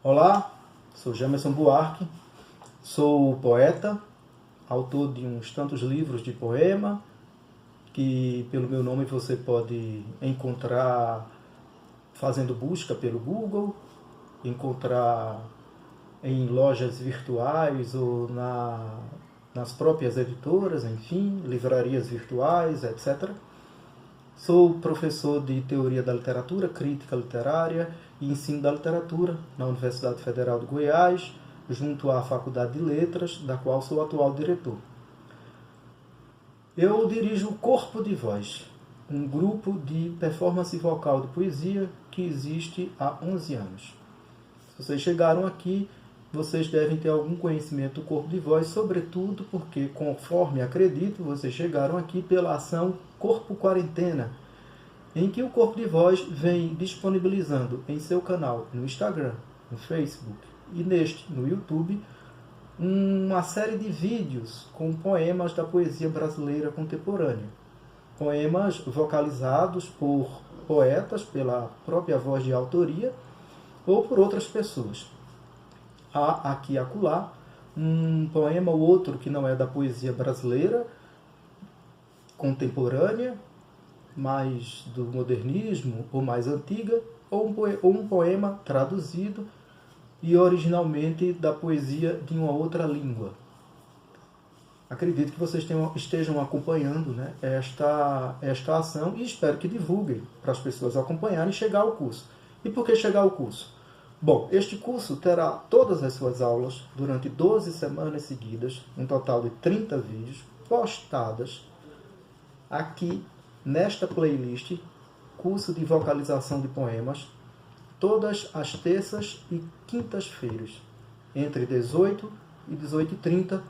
Olá, sou Jamerson Buarque, sou poeta, autor de uns tantos livros de poema, que pelo meu nome você pode encontrar fazendo busca pelo Google, encontrar em lojas virtuais ou nas próprias editoras, enfim, livrarias virtuais, etc. Sou professor de Teoria da Literatura, Crítica Literária e Ensino da Literatura na Universidade Federal de Goiás, junto à Faculdade de Letras, da qual sou atual diretor. Eu dirijo o Corpo de Voz, um grupo de performance vocal de poesia que existe há 11 anos. Se vocês chegaram aqui, vocês devem ter algum conhecimento do Corpo de Voz, sobretudo porque, conforme acredito, vocês chegaram aqui pela ação Corpo Quarentena, em que o Corpo de Voz vem disponibilizando em seu canal no Instagram, no Facebook e neste, no YouTube, uma série de vídeos com poemas da poesia brasileira contemporânea. Poemas vocalizados por poetas, pela própria voz de autoria, ou por outras pessoas. Há aqui e acolá um poema ou outro que não é da poesia brasileira contemporânea, mais do modernismo ou mais antiga, ou um poema traduzido e originalmente da poesia de uma outra língua. Acredito que vocês estejam acompanhando, né, esta ação e espero que divulguem para as pessoas acompanharem e chegar ao curso. E por que chegar ao curso? Bom, este curso terá todas as suas aulas durante 12 semanas seguidas, um total de 30 vídeos postadas aqui nesta playlist, curso de vocalização de poemas, todas as terças e quintas-feiras, entre 18 e 18h30,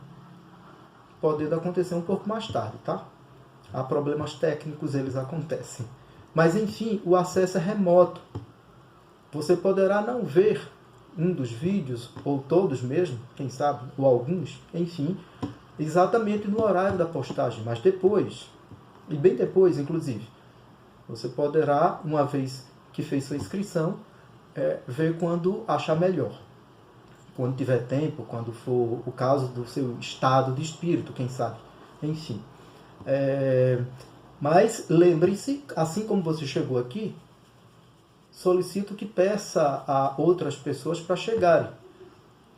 podendo acontecer um pouco mais tarde, tá? Há problemas técnicos, eles acontecem. Mas, enfim, o acesso é remoto. Você poderá não ver um dos vídeos, ou todos mesmo, quem sabe, ou alguns, enfim, exatamente no horário da postagem, mas depois, e bem depois, inclusive. Você poderá, uma vez que fez sua inscrição, ver quando achar melhor. Quando tiver tempo, quando for o caso do seu estado de espírito, quem sabe. Enfim. Mas lembre-se, assim como você chegou aqui, solicito que peça a outras pessoas para chegarem,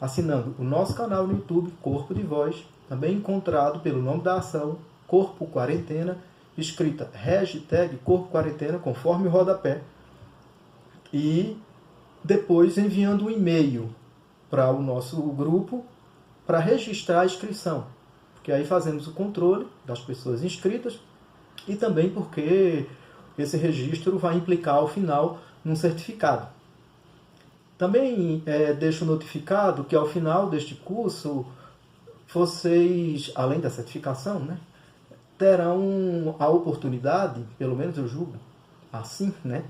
assinando o nosso canal no YouTube, Corpo de Voz, também encontrado pelo nome da ação, Corpo Quarentena, escrita hashtag Corpo Quarentena, conforme o rodapé, e depois enviando um e-mail para o nosso grupo para registrar a inscrição, porque aí fazemos o controle das pessoas inscritas e também porque esse registro vai implicar ao final num certificado. Também deixo notificado que ao final deste curso, vocês, além da certificação, né, terão a oportunidade, pelo menos eu julgo assim, né,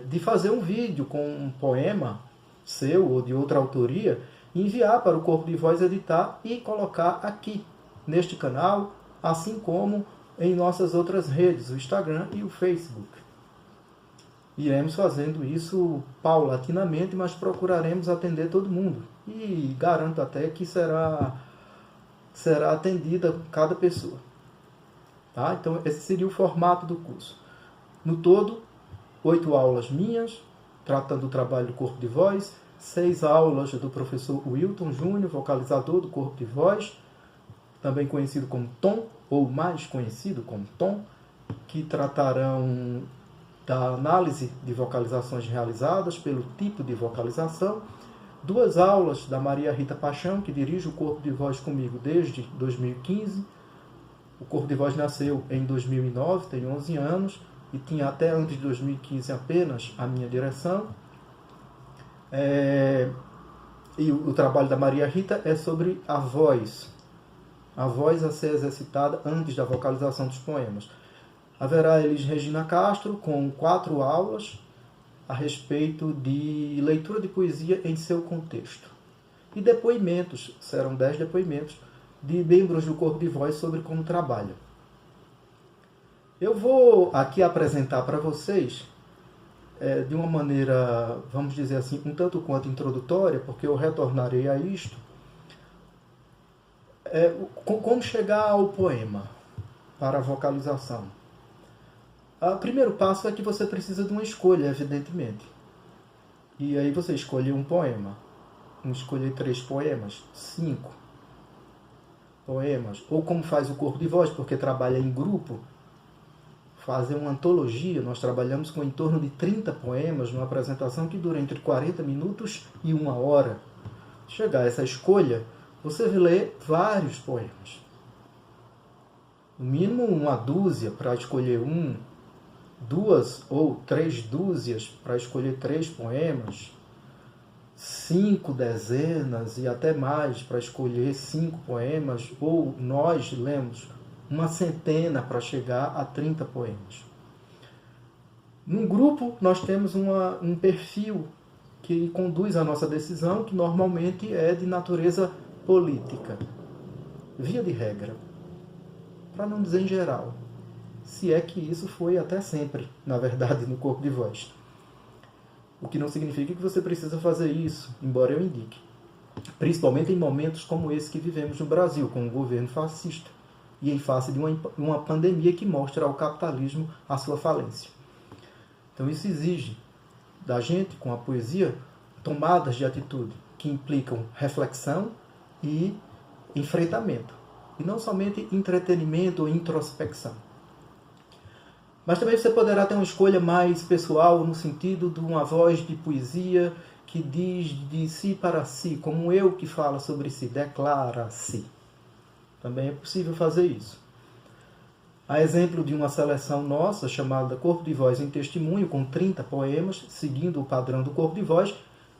de fazer um vídeo com um poema seu ou de outra autoria, enviar para o Corpo de Voz editar e colocar aqui, neste canal, assim como em nossas outras redes, o Instagram e o Facebook. Iremos fazendo isso paulatinamente, mas procuraremos atender todo mundo. E garanto até que será atendida cada pessoa. Tá? Então, esse seria o formato do curso. No todo, 8 aulas minhas, tratando do trabalho do Corpo de Voz, 6 aulas do professor Wilton Júnior, vocalizador do Corpo de Voz, também conhecido como Tom, ou mais conhecido como Tom, que tratarão da análise de vocalizações realizadas pelo tipo de vocalização. 2 aulas da Maria Rita Paixão, que dirige o Corpo de Voz comigo desde 2015. O Corpo de Voz nasceu em 2009, tem 11 anos, e tinha até antes de 2015 apenas a minha direção. E o trabalho da Maria Rita é sobre a voz a ser exercitada antes da vocalização dos poemas. Haverá Elis Regina Castro com 4 aulas a respeito de leitura de poesia em seu contexto. E depoimentos, serão 10 depoimentos de membros do Corpo de Voz sobre como trabalha. Eu vou aqui apresentar para vocês de uma maneira, vamos dizer assim, um tanto quanto introdutória, porque eu retornarei a isto, como chegar ao poema para a vocalização. O primeiro passo é que você precisa de uma escolha, evidentemente. E aí você escolhe um poema. Vamos escolher 3 poemas, 5 poemas. Ou como faz o corpo de voz, porque trabalha em grupo, fazer uma antologia. Nós trabalhamos com em torno de 30 poemas numa apresentação que dura entre 40 minutos e 1 hora. Chegar a essa escolha, você lê vários poemas. No mínimo 1 dúzia para escolher 2 ou 3 dúzias para escolher 3 poemas, 5 dezenas e até mais para escolher 5 poemas, ou nós lemos 100 para chegar a 30 poemas. Num grupo, nós temos um perfil que conduz a nossa decisão, que normalmente é de natureza política, via de regra, para não dizer em geral. Se é que isso foi até sempre, na verdade, no corpo de voz. O que não significa que você precisa fazer isso, embora eu indique. Principalmente em momentos como esse que vivemos no Brasil, com um governo fascista, e em face de uma pandemia que mostra ao capitalismo a sua falência. Então isso exige da gente, com a poesia, tomadas de atitude que implicam reflexão e enfrentamento. E não somente entretenimento ou introspecção. Mas também você poderá ter uma escolha mais pessoal, no sentido de uma voz de poesia que diz de si para si, como um eu que fala sobre si, declara-se. Também é possível fazer isso. A exemplo de uma seleção nossa, chamada Corpo de Voz em Testemunho, com 30 poemas, seguindo o padrão do Corpo de Voz,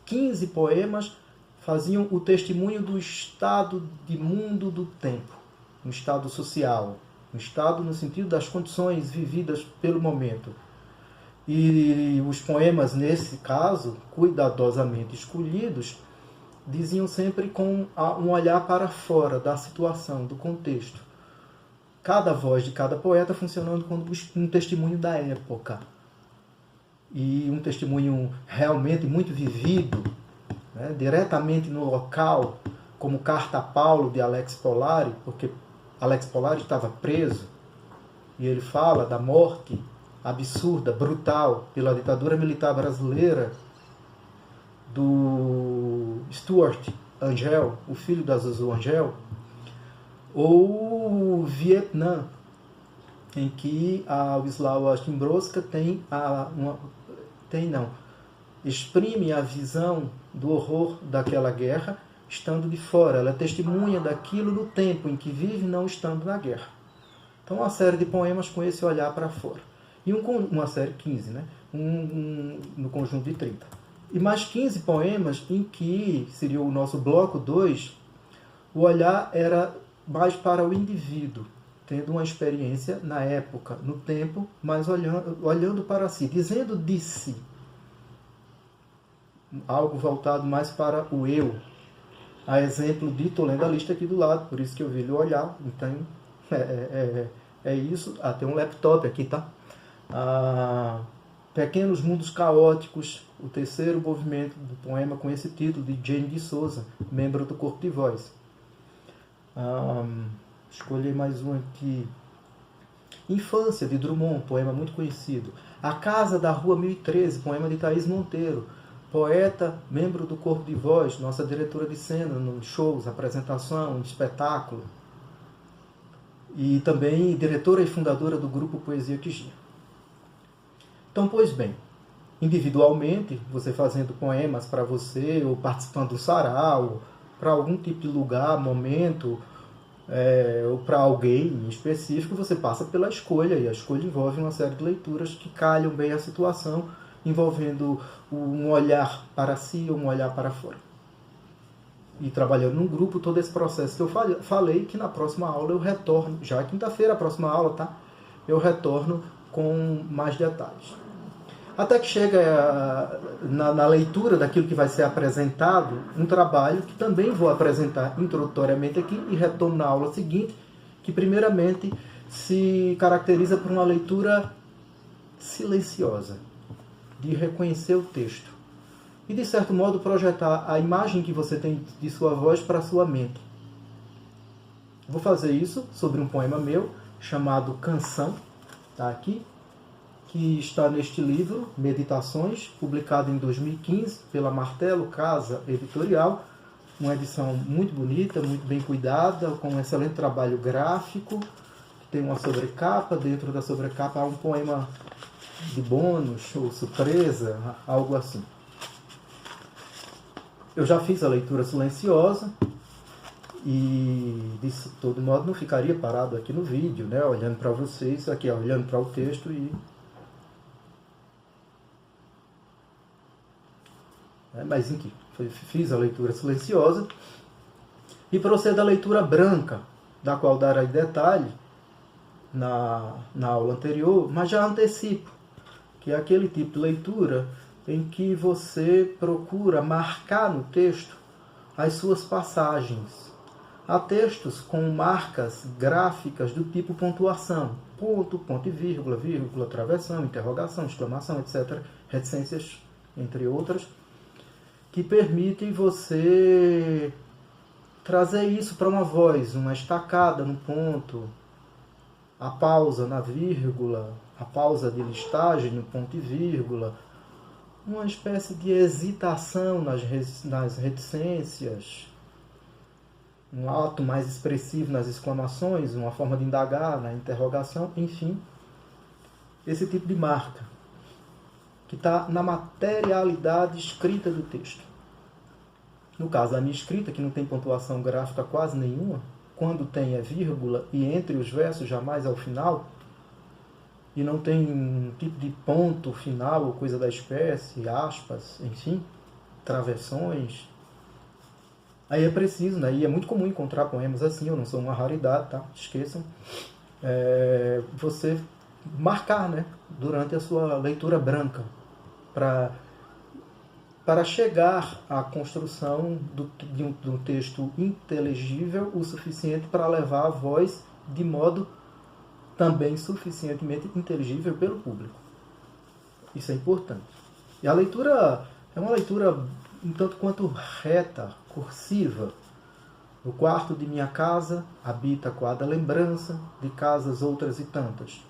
15 poemas faziam o testemunho do estado de mundo do tempo, um estado social, um estado no sentido das condições vividas pelo momento. E os poemas, nesse caso, cuidadosamente escolhidos, diziam sempre com um olhar para fora da situação, do contexto. Cada voz de cada poeta funcionando como um testemunho da época. E um testemunho realmente muito vivido, né, diretamente no local, como Carta a Paulo, de Alex Polari, porque Alex Polari estava preso, e ele fala da morte absurda, brutal, pela ditadura militar brasileira, do Stuart Angel, o filho da Zuzu Angel, ou Vietnã, em que a Wisława Szymborska exprime a visão do horror daquela guerra, estando de fora. Ela é testemunha daquilo no tempo em que vive, não estando na guerra. Então, uma série de poemas com esse olhar para fora. E uma série, 15, né? No conjunto de 30. E mais 15 poemas em que, seria o nosso bloco 2, o olhar era mais para o indivíduo, tendo uma experiência na época, no tempo, mas olhando para si, dizendo de si. Algo voltado mais para o eu. A exemplo de, estou lendo a lista aqui do lado, por isso que eu vi ele olhar. Então, é isso. Tem um laptop aqui, tá? Pequenos Mundos Caóticos, o terceiro movimento do poema com esse título, de Jane de Souza, membro do Corpo de Voz. Escolhi mais um aqui. Infância, de Drummond, poema muito conhecido. A Casa da Rua 1013, poema de Thaís Monteiro. Poeta, membro do Corpo de Voz, nossa diretora de cena, nos shows, apresentação, espetáculo. E também diretora e fundadora do grupo Poesia Quixia. Então, pois bem, individualmente, você fazendo poemas para você, ou participando do sarau, para algum tipo de lugar, momento, ou para alguém em específico, você passa pela escolha, e a escolha envolve uma série de leituras que calham bem a situação, envolvendo um olhar para si ou um olhar para fora. E trabalhando num grupo, todo esse processo que eu falei, que na próxima aula eu retorno, já é quinta-feira a próxima aula, tá? Eu retorno com mais detalhes. Até que chega na leitura daquilo que vai ser apresentado, um trabalho que também vou apresentar introdutoriamente aqui e retomo na aula seguinte, que primeiramente se caracteriza por uma leitura silenciosa. de reconhecer o texto e, de certo modo, projetar a imagem que você tem de sua voz para a sua mente. Vou fazer isso sobre um poema meu chamado Canção, tá aqui, que está neste livro, Meditações, publicado em 2015 pela Martelo Casa Editorial, uma edição muito bonita, muito bem cuidada, com um excelente trabalho gráfico, que tem uma sobrecapa, dentro da sobrecapa há um poema de bônus ou surpresa, algo assim. Eu já fiz a leitura silenciosa e, de todo modo, não ficaria parado aqui no vídeo, né, olhando para vocês, aqui olhando para o texto e... Mas, enfim, fiz a leitura silenciosa e procedo à leitura branca, da qual darei detalhe na aula anterior, mas já antecipo, que é aquele tipo de leitura em que você procura marcar no texto as suas passagens. Há textos com marcas gráficas do tipo pontuação, ponto, ponto e vírgula, vírgula, travessão, interrogação, exclamação, etc., reticências, entre outras, que permitem você trazer isso para uma voz, uma estacada no ponto, a pausa na vírgula, a pausa de listagem no ponto e vírgula, uma espécie de hesitação nas reticências, um ato mais expressivo nas exclamações, uma forma de indagar na interrogação, enfim, esse tipo de marca, que está na materialidade escrita do texto. No caso, a minha escrita, que não tem pontuação gráfica quase nenhuma, quando tem é vírgula e entre os versos, jamais ao final, e não tem um tipo de ponto final ou coisa da espécie, aspas, enfim, travessões. Aí é preciso, né? E é muito comum encontrar poemas assim, eu não sou uma raridade, tá? Esqueçam. Você marcar, né? Durante a sua leitura branca, para chegar à construção de um texto inteligível o suficiente para levar a voz de modo também suficientemente inteligível pelo público. Isso é importante. E a leitura é uma leitura um tanto quanto reta, cursiva. No quarto de minha casa habita a quadra lembrança de casas outras e tantas.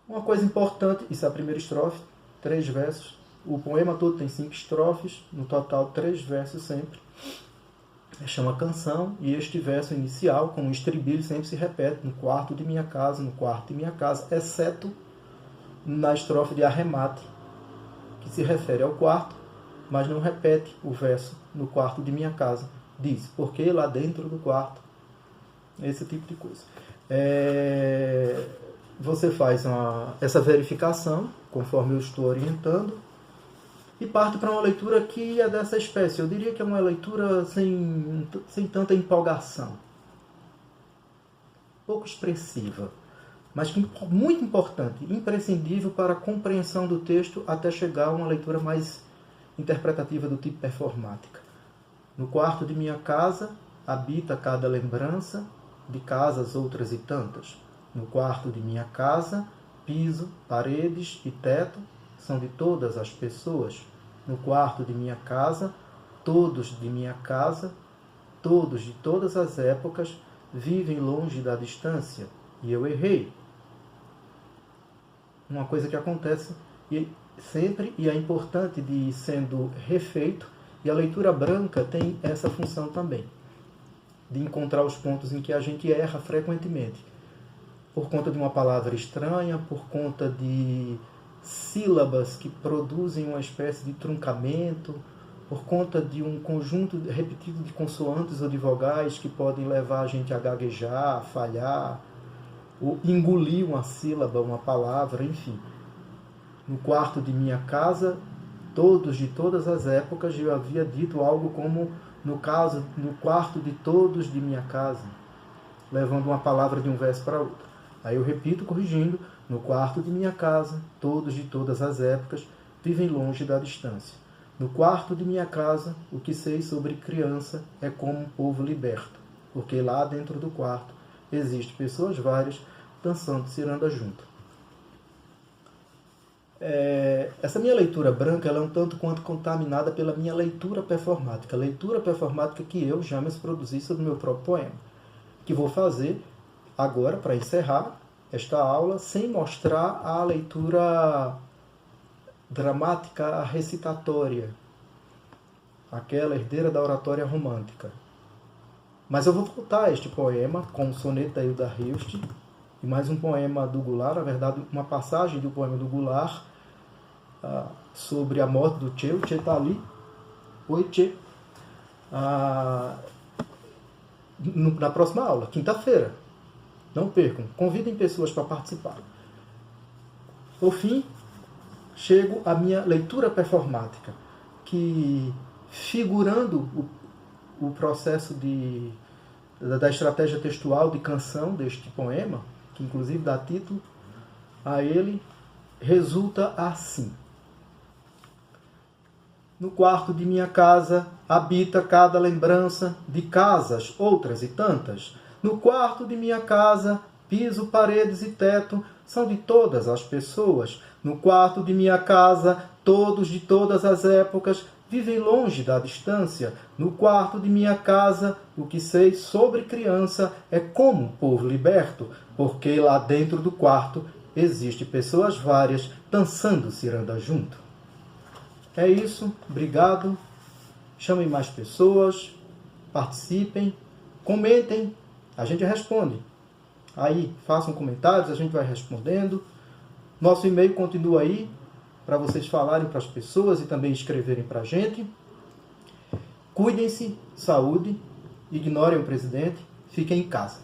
Uma coisa importante, isso é a primeira estrofe, 3 versos. O poema todo tem 5 estrofes, no total 3 versos sempre. Chama Canção, e este verso inicial, com o estribilho, sempre se repete no quarto de minha casa, no quarto de minha casa, exceto na estrofe de arremate, que se refere ao quarto, mas não repete o verso no quarto de minha casa. Diz, porque lá dentro do quarto, esse tipo de coisa. Você faz essa verificação, conforme eu estou orientando, e parte para uma leitura que é dessa espécie. Eu diria que é uma leitura sem tanta empolgação. Pouco expressiva, mas que muito importante, imprescindível para a compreensão do texto até chegar a uma leitura mais interpretativa do tipo performática. No quarto de minha casa habita cada lembrança de casas outras e tantas. No quarto de minha casa, piso, paredes e teto são de todas as pessoas. No quarto de minha casa, todos de minha casa, todos de todas as épocas, vivem longe da distância. E eu errei. Uma coisa que acontece sempre e é importante de ir sendo refeito, e a leitura branca tem essa função também, de encontrar os pontos em que a gente erra frequentemente. Por conta de uma palavra estranha, por conta de sílabas que produzem uma espécie de truncamento, por conta de um conjunto repetido de consoantes ou de vogais que podem levar a gente a gaguejar, a falhar, ou engolir uma sílaba, uma palavra, enfim. No quarto de minha casa, todos de todas as épocas, eu havia dito algo como, no quarto de todos de minha casa, levando uma palavra de um verso para outro. Aí eu repito, corrigindo, no quarto de minha casa, todos de todas as épocas, vivem longe da distância. No quarto de minha casa, o que sei sobre criança é como um povo liberto, porque lá dentro do quarto existem pessoas várias dançando ciranda junto. Essa minha leitura branca ela é um tanto quanto contaminada pela minha leitura performática. Leitura performática que eu, James, produzi sobre o meu próprio poema. Que vou fazer agora, para encerrar esta aula, sem mostrar a leitura dramática recitatória, aquela herdeira da oratória romântica. Mas eu vou voltar a este poema com o soneto da Hilda Hilst e mais um poema do Goulart, na verdade uma passagem do poema do Goulart sobre a morte do Tchê. O Tchê está ali. Oi, Tchê. Na próxima aula, quinta-feira. Não percam, convidem pessoas para participar. Por fim, chego à minha leitura performática, que, figurando o processo da estratégia textual de canção deste poema, que inclusive dá título a ele, resulta assim. No quarto de minha casa habita cada lembrança de casas, outras e tantas. No quarto de minha casa, piso, paredes e teto são de todas as pessoas. No quarto de minha casa, todos de todas as épocas vivem longe da distância. No quarto de minha casa, o que sei sobre criança é como um povo liberto, porque lá dentro do quarto existem pessoas várias dançando ciranda junto. É isso, obrigado. Chamem mais pessoas, participem, comentem, a gente responde. Aí, façam comentários, a gente vai respondendo. Nosso e-mail continua aí, para vocês falarem para as pessoas e também escreverem para a gente. Cuidem-se, saúde, ignorem o presidente, fiquem em casa.